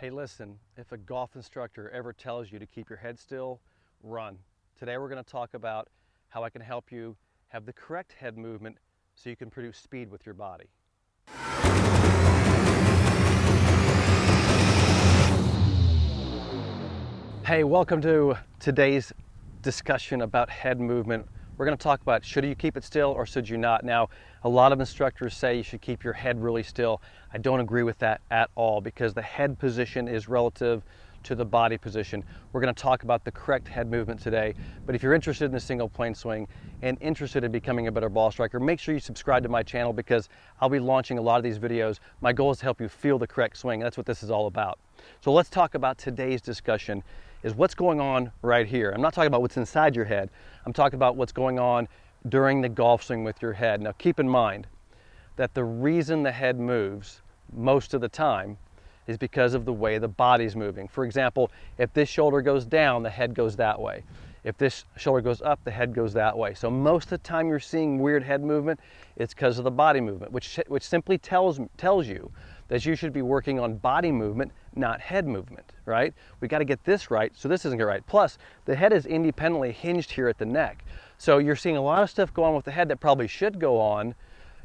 Hey, listen, if a golf instructor ever tells you to keep your head still, run. Today we're going to talk about how I can help you have the correct head movement so you can produce speed with your body. Hey, welcome to today's discussion about head movement. We're going to talk about should you keep it still or should you not. Now, a lot of instructors say you should keep your head really still. I don't agree with that at all because the head position is relative to the body position. We're going to talk about the correct head movement today. But if you're interested in the single plane swing and interested in becoming a better ball striker, make sure you subscribe to my channel because I'll be launching a lot of these videos. My goal is to help you feel the correct swing. That's what this is all about. So let's talk about today's discussion is what's going on right here. I'm not talking about what's inside your head. I'm talking about what's going on during the golf swing with your head. Now keep in mind that the reason the head moves most of the time is because of the way the body's moving. For example, if this shoulder goes down, the head goes that way. If this shoulder goes up, the head goes that way. So most of the time you're seeing weird head movement, it's because of the body movement, which simply tells you that you should be working on body movement, not head movement, right? We got to get this right, so this isn't right. Plus, the head is independently hinged here at the neck. So you're seeing a lot of stuff go on with the head that probably should go on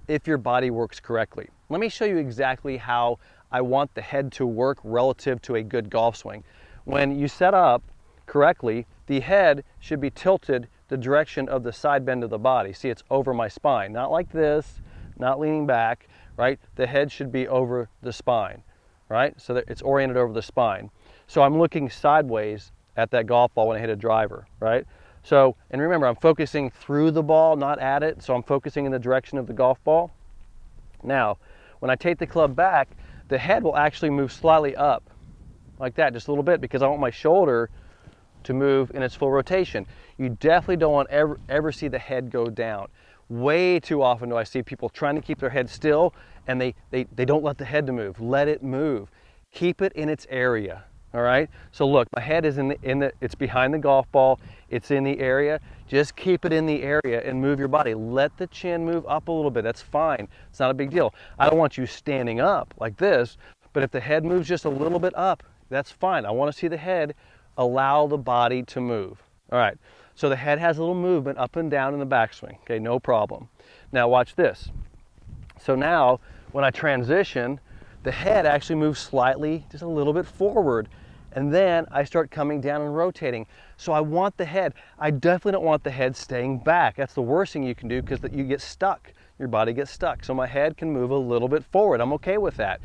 if your body works correctly. Let me show you exactly how I want the head to work relative to a good golf swing. When you set up correctly, the head should be tilted the direction of the side bend of the body. See, it's over my spine, not like this, not leaning back, right? The head should be over the spine, right? So that it's oriented over the spine. So I'm looking sideways at that golf ball when I hit a driver, right? So, and remember, I'm focusing through the ball, not at it. So I'm focusing in the direction of the golf ball. Now, when I take the club back, the head will actually move slightly up like that, just a little bit, because I want my shoulder to move in its full rotation. You definitely don't want ever see the head go down. Way too often do I see people trying to keep their head still and they don't let the head to move. Let it move. Keep it in its area. All right. So look, my head is it's behind the golf ball. It's in the area. Just keep it in the area and move your body. Let the chin move up a little bit. That's fine. It's not a big deal. I don't want you standing up like this, but if the head moves just a little bit up, that's fine. I want to see the head allow the body to move. All right. So the head has a little movement up and down in the backswing. Okay, no problem. Now watch this. So now when I transition, the head actually moves slightly, just a little bit forward. And then I start coming down and rotating. So I want the head. I definitely don't want the head staying back. That's the worst thing you can do because you get stuck. Your body gets stuck. So my head can move a little bit forward. I'm okay with that.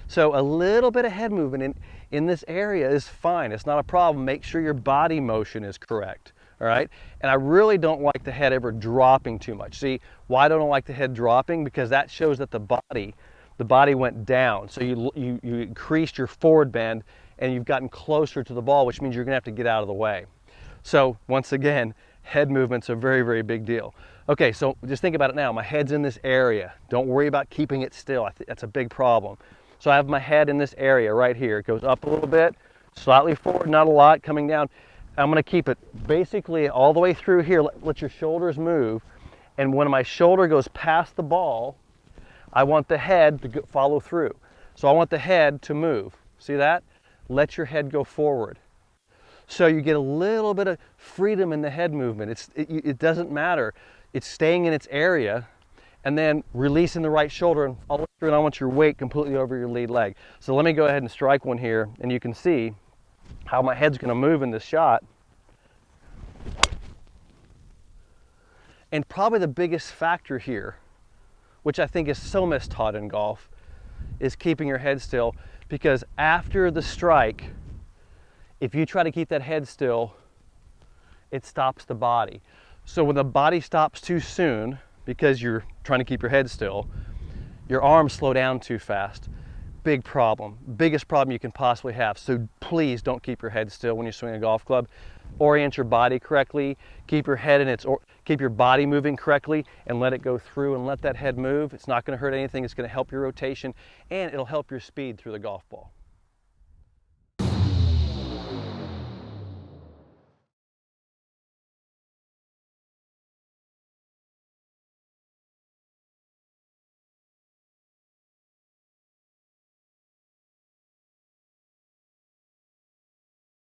So a little bit of head movement in this area is fine. It's not a problem. Make sure your body motion is correct. All right, and I really don't like the head ever dropping too much. See, why don't I like the head dropping? Because that shows that the body went down. So you increased your forward bend and you've gotten closer to the ball, which means you're gonna have to get out of the way. So once again, head movement's a very, very big deal. Okay, so just think about it now. My head's in this area. Don't worry about keeping it still. I think that's a big problem. So I have my head in this area right here. It goes up a little bit, slightly forward, not a lot, coming down. I'm going to keep it basically all the way through here. Let your shoulders move. And when my shoulder goes past the ball, I want the head to follow through. So I want the head to move. See that? Let your head go forward. So you get a little bit of freedom in the head movement. It doesn't matter. It's staying in its area and then releasing the right shoulder and follow through. And I want your weight completely over your lead leg. So let me go ahead and strike one here and you can see how my head's going to move in this shot. And probably the biggest factor here, which I think is so mistaught in golf, is keeping your head still, because after the strike, if you try to keep that head still, it stops the body. So when the body stops too soon, because you're trying to keep your head still, your arms slow down too fast. Big problem, biggest problem you can possibly have. So please don't keep your head still when you swing a golf club. Orient your body correctly, keep your head in keep your body moving correctly and let it go through and let that head move. It's not going to hurt anything. It's going to help your rotation and it'll help your speed through the golf ball.